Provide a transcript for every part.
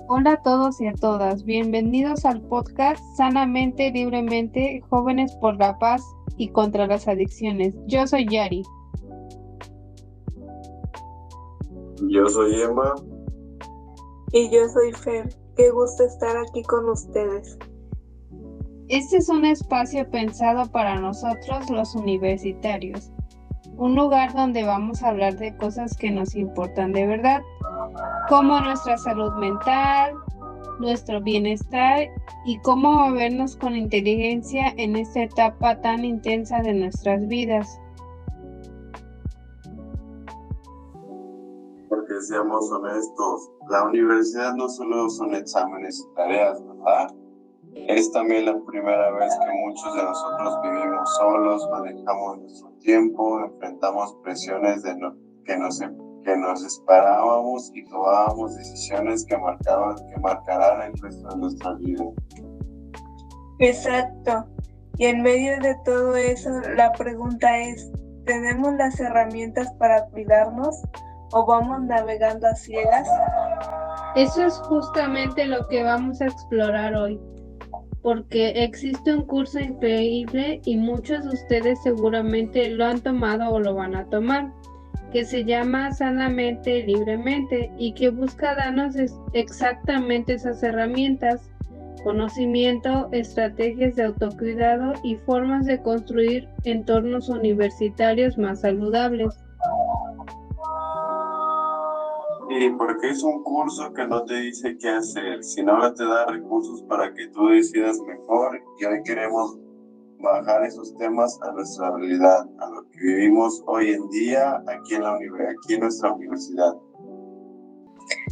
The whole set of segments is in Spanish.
Hola a todos y a todas, bienvenidos al podcast Sanamente, Libremente, Jóvenes por la Paz y contra las Adicciones. Yo soy Yari. Yo soy Emma. Y yo soy Fer. Qué gusto estar aquí con ustedes. Este es un espacio pensado para nosotros los universitarios, un lugar donde vamos a hablar de cosas que nos importan de verdad, como nuestra salud mental, nuestro bienestar y cómo movernos con inteligencia en esta etapa tan intensa de nuestras vidas. Porque seamos honestos, la universidad no solo son exámenes y tareas, ¿verdad? Es también la primera vez que muchos de nosotros vivimos solos, manejamos nuestro tiempo, enfrentamos presiones que nos esperábamos y tomábamos decisiones que marcarán el resto de nuestra vida. Exacto. Y en medio de todo eso, la pregunta es, ¿tenemos las herramientas para cuidarnos o vamos navegando a ciegas? Eso es justamente lo que vamos a explorar hoy, porque existe un curso increíble y muchos de ustedes seguramente lo han tomado o lo van a tomar, que se llama Sanamente, Libremente y que busca darnos exactamente esas herramientas, conocimiento, estrategias de autocuidado y formas de construir entornos universitarios más saludables. Y porque es un curso que no te dice qué hacer, sino te da recursos para que tú decidas mejor, y hoy queremos bajar esos temas a nuestra realidad, a lo que vivimos hoy en día aquí en nuestra universidad.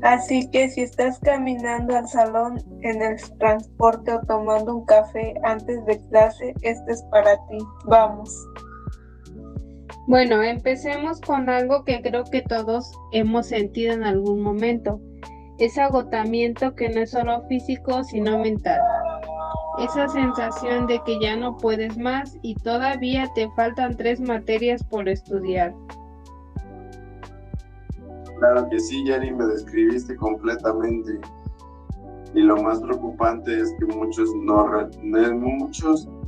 Así que si estás caminando al salón, en el transporte o tomando un café antes de clase, este es para ti. Vamos. Bueno, empecemos con algo que creo que todos hemos sentido en algún momento. Ese agotamiento que no es solo físico, sino mental. Esa sensación de que ya no puedes más y todavía te faltan 3 materias por estudiar. Claro que sí, Yari, me describiste completamente. Y lo más preocupante es que muchos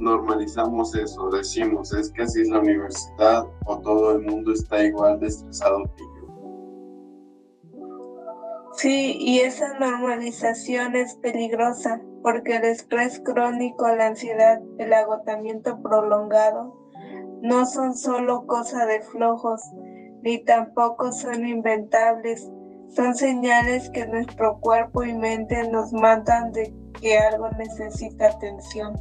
normalizamos eso, decimos, es que así es la universidad o todo el mundo está igual de estresado que yo. Sí, y esa normalización es peligrosa porque el estrés crónico, la ansiedad, el agotamiento prolongado no son solo cosa de flojos, ni tampoco son inventables. Son señales que nuestro cuerpo y mente nos mandan de que algo necesita atención.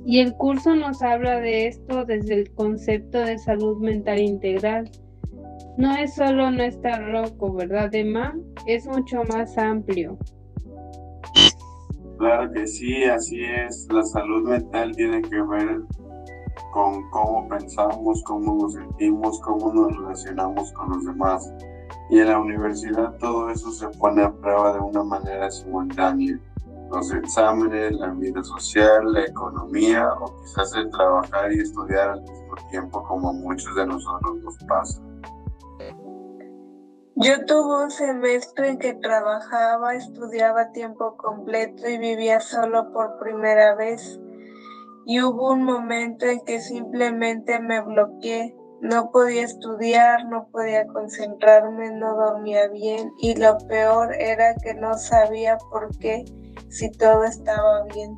Y el curso nos habla de esto desde el concepto de salud mental integral. No es solo no estar loco, ¿verdad, Emma? Es mucho más amplio. Claro que sí, así es. La salud mental tiene que ver con cómo pensamos, cómo nos sentimos, cómo nos relacionamos con los demás. Y en la universidad todo eso se pone a prueba de una manera simultánea. Los exámenes, la vida social, la economía o quizás el trabajar y estudiar al mismo tiempo, como a muchos de nosotros nos pasa. Yo tuve un semestre en que trabajaba, estudiaba a tiempo completo y vivía solo por primera vez. Y hubo un momento en que simplemente me bloqueé. No podía estudiar, no podía concentrarme, no dormía bien y lo peor era que no sabía por qué, si todo estaba bien.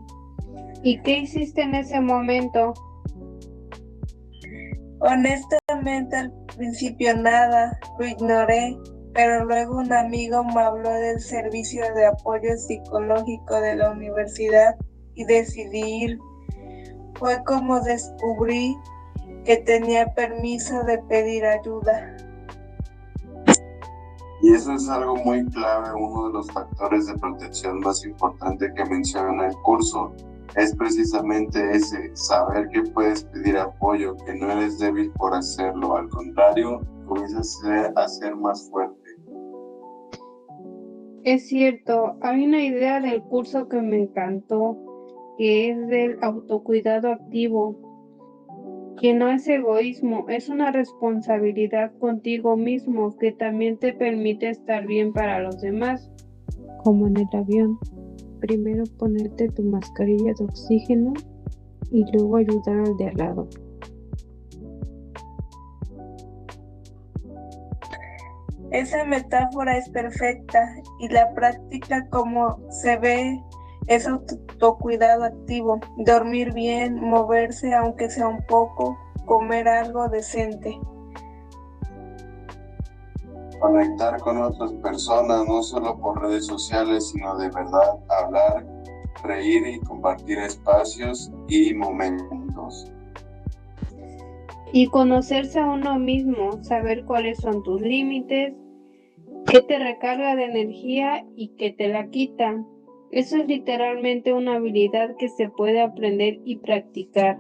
¿Y qué hiciste en ese momento? Honestamente al principio nada, lo ignoré, pero luego un amigo me habló del servicio de apoyo psicológico de la universidad y decidí ir. Fue como descubrí que tenía permiso de pedir ayuda. Y eso es algo muy clave, uno de los factores de protección más importante que menciona el curso. Es precisamente ese, saber que puedes pedir apoyo, que no eres débil por hacerlo, al contrario, comienzas a ser más fuerte. Es cierto, hay una idea del curso que me encantó, que es del autocuidado activo. Que no es egoísmo, es una responsabilidad contigo mismo que también te permite estar bien para los demás. Como en el avión, primero ponerte tu mascarilla de oxígeno y luego ayudar al de al lado. Esa metáfora es perfecta y la práctica como se ve es autocuidado activo, dormir bien, moverse aunque sea un poco, comer algo decente. Conectar con otras personas, no solo por redes sociales, sino de verdad hablar, reír y compartir espacios y momentos. Y conocerse a uno mismo, saber cuáles son tus límites, qué te recarga de energía y qué te la quita. Eso es literalmente una habilidad que se puede aprender y practicar.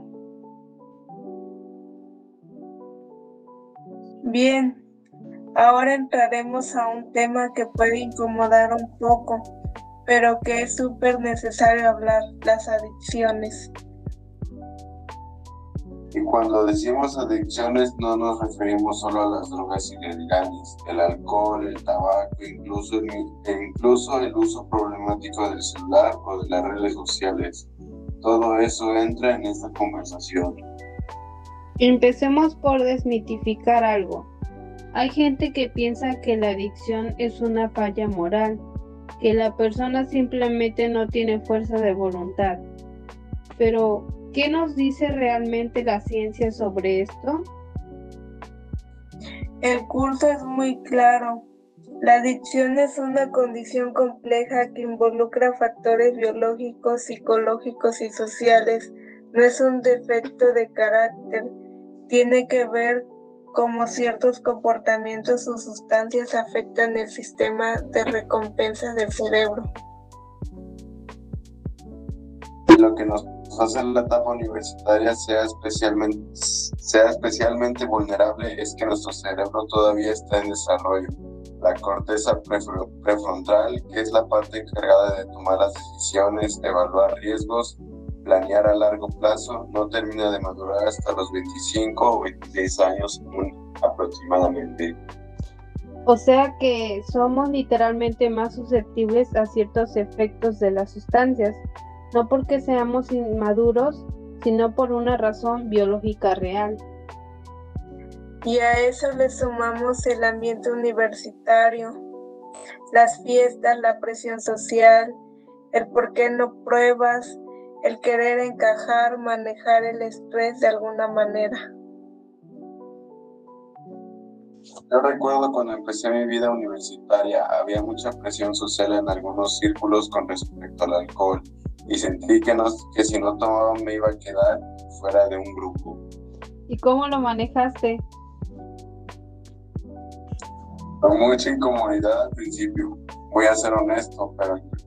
Bien, ahora entraremos a un tema que puede incomodar un poco, pero que es súper necesario hablar, las adicciones. Y cuando decimos adicciones no nos referimos solo a las drogas ilegales, el alcohol, el tabaco, incluso el uso problemático del celular o de las redes sociales. Todo eso entra en esta conversación. Empecemos por desmitificar algo. Hay gente que piensa que la adicción es una falla moral, que la persona simplemente no tiene fuerza de voluntad. Pero, ¿qué nos dice realmente la ciencia sobre esto? El curso es muy claro. La adicción es una condición compleja que involucra factores biológicos, psicológicos y sociales. No es un defecto de carácter. Tiene que ver cómo ciertos comportamientos o sustancias afectan el sistema de recompensa del cerebro. Y lo que nos hace la etapa universitaria sea especialmente vulnerable es que nuestro cerebro todavía está en desarrollo. La corteza prefrontal, que es la parte encargada de tomar las decisiones, evaluar riesgos, planear a largo plazo, no termina de madurar hasta los 25 o 26 años aproximadamente. O sea que somos literalmente más susceptibles a ciertos efectos de las sustancias, no porque seamos inmaduros, sino por una razón biológica real. Y a eso le sumamos el ambiente universitario, las fiestas, la presión social, el por qué no pruebas, el querer encajar, manejar el estrés de alguna manera. Yo recuerdo cuando empecé mi vida universitaria, había mucha presión social en algunos círculos con respecto al alcohol y sentí que si no tomaba me iba a quedar fuera de un grupo. ¿Y cómo lo manejaste? Con mucha incomodidad al principio, voy a ser honesto,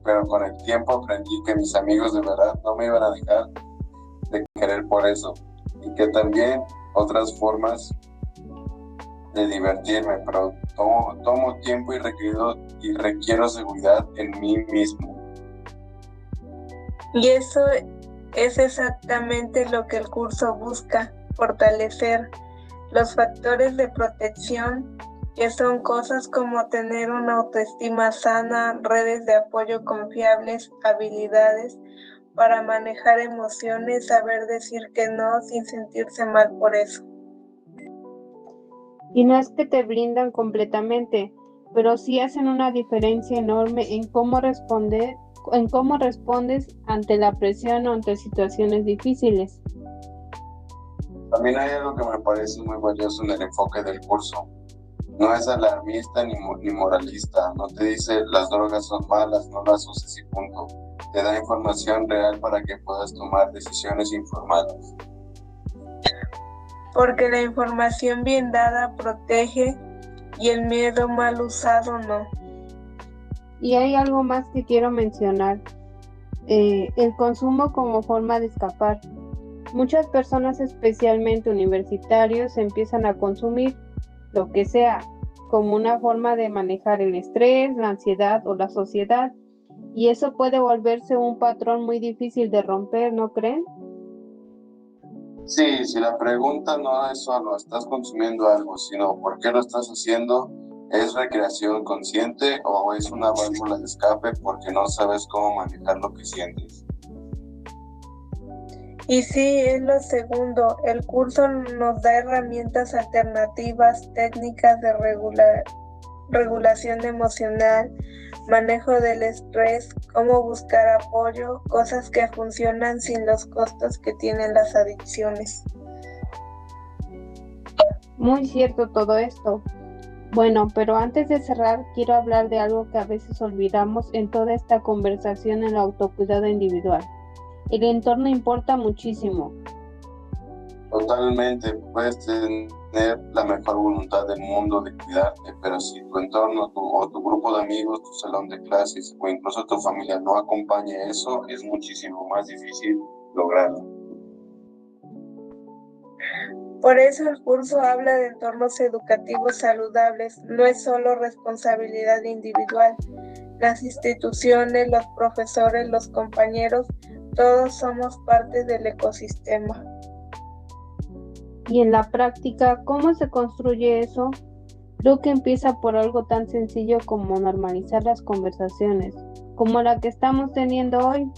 pero con el tiempo aprendí que mis amigos de verdad no me iban a dejar de querer por eso y que también otras formas de divertirme, pero tomo tiempo y requiero seguridad en mí mismo. Y eso es exactamente lo que el curso busca, fortalecer los factores de protección, que son cosas como tener una autoestima sana, redes de apoyo confiables, habilidades para manejar emociones, saber decir que no sin sentirse mal por eso. Y no es que te blindan completamente, pero sí hacen una diferencia enorme en cómo respondes ante la presión o ante situaciones difíciles. También hay algo que me parece muy valioso en el enfoque del curso. No es alarmista ni moralista, no te dice las drogas son malas, no las uses y punto. Te da información real para que puedas tomar decisiones informadas. Porque la información bien dada protege y el miedo mal usado no. Y hay algo más que quiero mencionar, el consumo como forma de escapar. Muchas personas, especialmente universitarios, empiezan a consumir lo que sea, como una forma de manejar el estrés, la ansiedad o la sociedad, y eso puede volverse un patrón muy difícil de romper, ¿no creen? Sí, si la pregunta no es solo estás consumiendo algo, sino por qué lo estás haciendo, ¿es recreación consciente o es una válvula de escape porque no sabes cómo manejar lo que sientes? Y sí, es lo segundo. El curso nos da herramientas alternativas, técnicas de regulación emocional, manejo del estrés, cómo buscar apoyo, cosas que funcionan sin los costos que tienen las adicciones. Muy cierto todo esto. Bueno, pero antes de cerrar, quiero hablar de algo que a veces olvidamos en toda esta conversación en el autocuidado individual. El entorno importa muchísimo. Totalmente, puedes tener la mejor voluntad del mundo de cuidarte, pero si tu entorno o tu grupo de amigos, tu salón de clases o incluso tu familia no acompaña eso, es muchísimo más difícil lograrlo. Por eso el curso habla de entornos educativos saludables, no es solo responsabilidad individual. Las instituciones, los profesores, los compañeros, todos somos parte del ecosistema. Y en la práctica, ¿cómo se construye eso? Creo que empieza por algo tan sencillo como normalizar las conversaciones, como la que estamos teniendo hoy.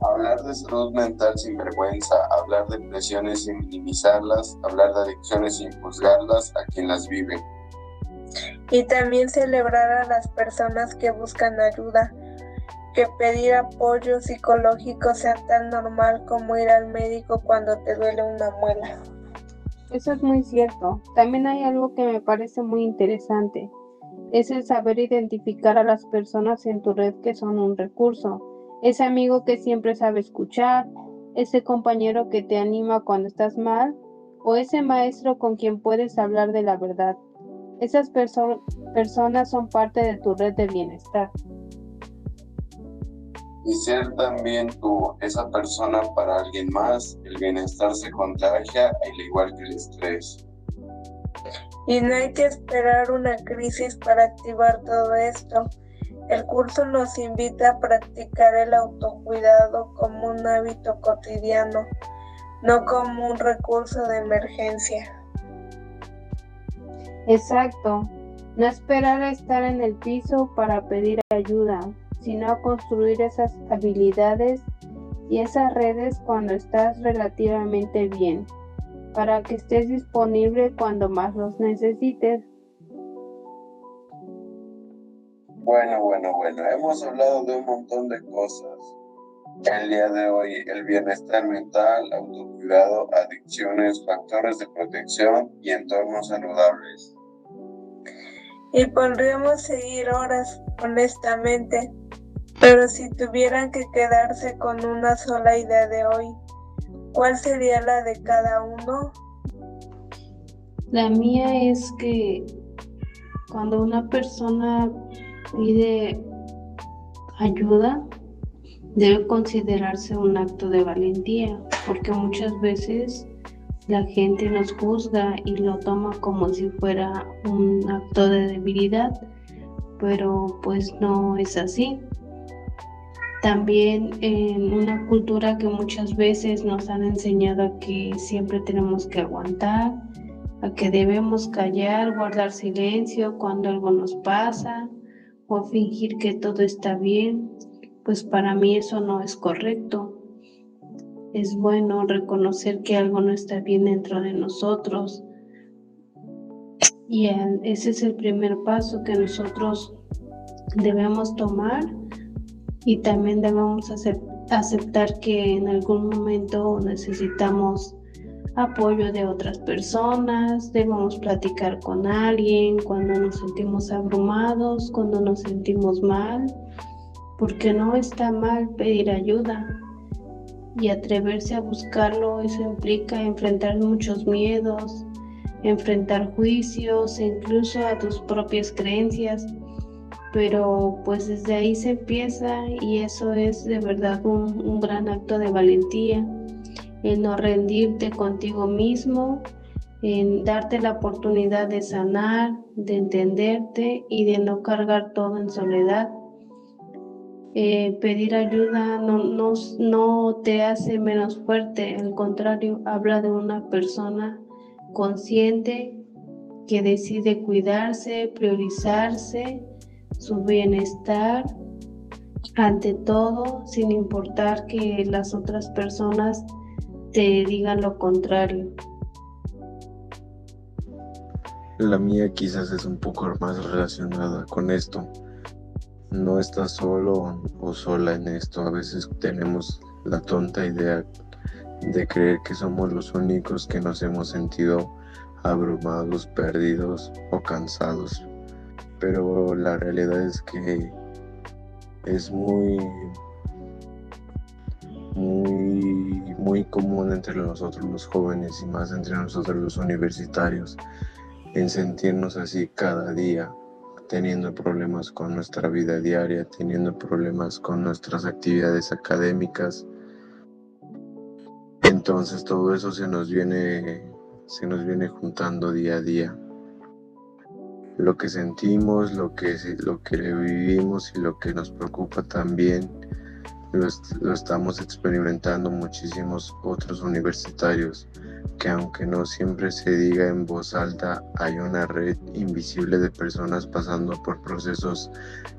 Hablar de salud mental sin vergüenza, hablar de depresiones sin minimizarlas, hablar de adicciones sin juzgarlas a quien las vive. Y también celebrar a las personas que buscan ayuda, que pedir apoyo psicológico sea tan normal como ir al médico cuando te duele una muela. Eso es muy cierto. También hay algo que me parece muy interesante. Es el saber identificar a las personas en tu red que son un recurso. Ese amigo que siempre sabe escuchar, ese compañero que te anima cuando estás mal, o ese maestro con quien puedes hablar de la verdad. Esas personas son parte de tu red de bienestar. Y ser también tú, esa persona para alguien más, el bienestar se contagia, al igual que el estrés. Y no hay que esperar una crisis para activar todo esto. El curso nos invita a practicar el autocuidado como un hábito cotidiano, no como un recurso de emergencia. Exacto. No esperar a estar en el piso para pedir ayuda, sino a construir esas habilidades y esas redes cuando estás relativamente bien, para que estés disponible cuando más los necesites. Bueno, hemos hablado de un montón de cosas. El día de hoy, el bienestar mental, autocuidado, adicciones, factores de protección y entornos saludables. Y podríamos seguir horas, honestamente, pero si tuvieran que quedarse con una sola idea de hoy, ¿cuál sería la de cada uno? La mía es que cuando una persona pide ayuda, debe considerarse un acto de valentía, porque muchas veces la gente nos juzga y lo toma como si fuera un acto de debilidad, pero pues no es así. También en una cultura que muchas veces nos han enseñado a que siempre tenemos que aguantar, a que debemos callar, guardar silencio cuando algo nos pasa o fingir que todo está bien, pues para mí eso no es correcto. Es bueno reconocer que algo no está bien dentro de nosotros y ese es el primer paso que nosotros debemos tomar y también debemos aceptar que en algún momento necesitamos apoyo de otras personas, debemos platicar con alguien cuando nos sentimos abrumados, cuando nos sentimos mal, porque no está mal pedir ayuda. Y atreverse a buscarlo, eso implica enfrentar muchos miedos, enfrentar juicios, incluso a tus propias creencias, pero pues desde ahí se empieza y eso es de verdad un gran acto de valentía, el no rendirte contigo mismo, en darte la oportunidad de sanar, de entenderte y de no cargar todo en soledad. Pedir ayuda no te hace menos fuerte, al contrario, habla de una persona consciente que decide cuidarse, priorizarse, su bienestar ante todo, sin importar que las otras personas te digan lo contrario. La mía quizás es un poco más relacionada con esto. No estás solo o sola en esto. A veces tenemos la tonta idea de creer que somos los únicos que nos hemos sentido abrumados, perdidos o cansados. Pero la realidad es que es muy común entre nosotros los jóvenes y más entre nosotros los universitarios en sentirnos así cada día, teniendo problemas con nuestra vida diaria, teniendo problemas con nuestras actividades académicas. Entonces todo eso se nos viene juntando día a día. Lo que sentimos, lo que vivimos y lo que nos preocupa también lo estamos experimentando muchísimos otros universitarios, que aunque no siempre se diga en voz alta, hay una red invisible de personas pasando por procesos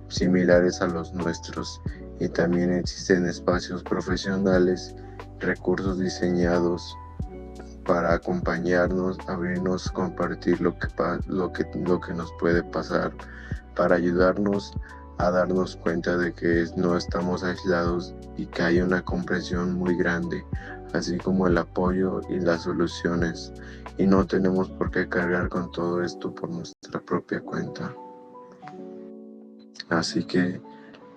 similares a los nuestros, y también existen espacios profesionales, recursos diseñados para acompañarnos, abrirnos, compartir lo que nos puede pasar, para ayudarnos a darnos cuenta de que no estamos aislados y que hay una comprensión muy grande, así como el apoyo y las soluciones, y no tenemos por qué cargar con todo esto por nuestra propia cuenta. Así que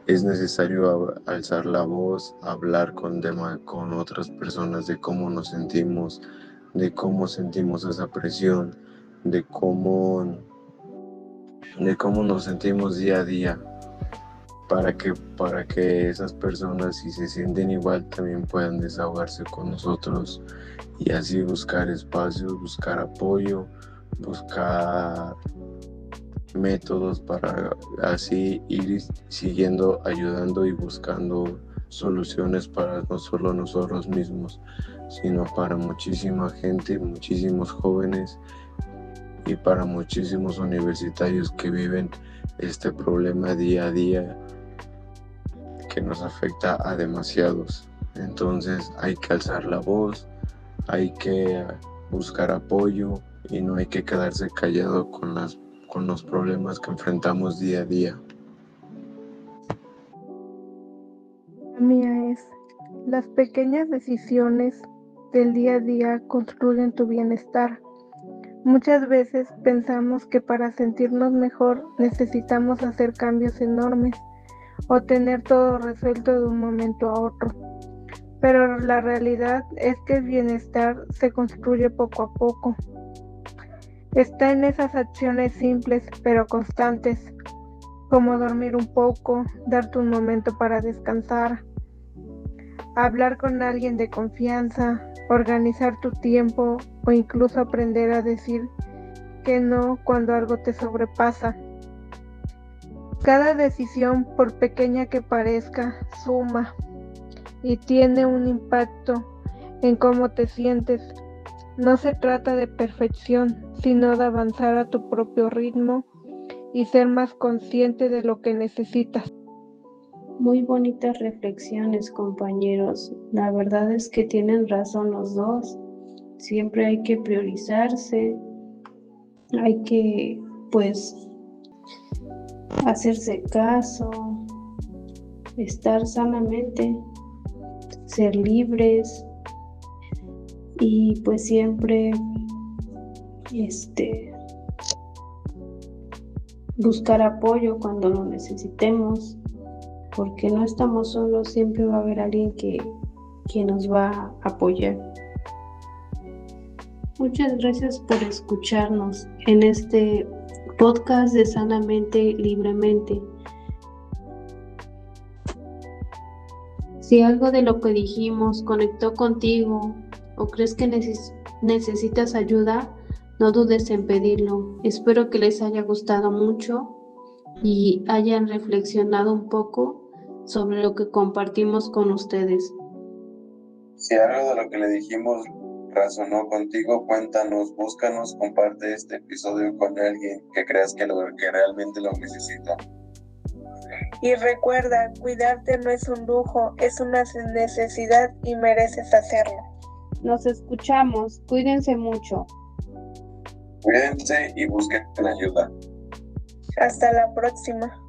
es necesario alzar la voz, hablar con otras personas de cómo nos sentimos, de cómo sentimos esa presión, de cómo nos sentimos día a día, para que esas personas, si se sienten igual, también puedan desahogarse con nosotros y así buscar espacios, buscar apoyo, buscar métodos para así ir siguiendo, ayudando y buscando soluciones para no solo nosotros mismos, sino para muchísima gente, muchísimos jóvenes y para muchísimos universitarios que viven este problema día a día que nos afecta a demasiados. Entonces hay que alzar la voz, hay que buscar apoyo y no hay que quedarse callado con los problemas que enfrentamos día a día. La mía es: las pequeñas decisiones del día a día construyen tu bienestar. Muchas veces pensamos que para sentirnos mejor necesitamos hacer cambios enormes o tener todo resuelto de un momento a otro. Pero la realidad es que el bienestar se construye poco a poco. Está en esas acciones simples pero constantes, como dormir un poco, darte un momento para descansar, hablar con alguien de confianza, organizar tu tiempo o incluso aprender a decir que no cuando algo te sobrepasa. Cada decisión, por pequeña que parezca, suma y tiene un impacto en cómo te sientes. No se trata de perfección, sino de avanzar a tu propio ritmo y ser más consciente de lo que necesitas. Muy bonitas reflexiones, compañeros. La verdad es que tienen razón los dos. Siempre hay que priorizarse, hay que, hacerse caso, estar sanamente, ser libres y siempre buscar apoyo cuando lo necesitemos, porque no estamos solos, siempre va a haber alguien que nos va a apoyar. Muchas gracias por escucharnos en este podcast de Sanamente Libremente. Si algo de lo que dijimos conectó contigo o crees que necesitas ayuda, no dudes en pedirlo. Espero que les haya gustado mucho y hayan reflexionado un poco sobre lo que compartimos con ustedes. Si algo de lo que le dijimos razonó contigo, cuéntanos, búscanos, comparte este episodio con alguien que creas que realmente lo necesita. Y recuerda, cuidarte no es un lujo, es una necesidad y mereces hacerlo. Nos escuchamos, cuídense mucho. Cuídense y busquen ayuda. Hasta la próxima.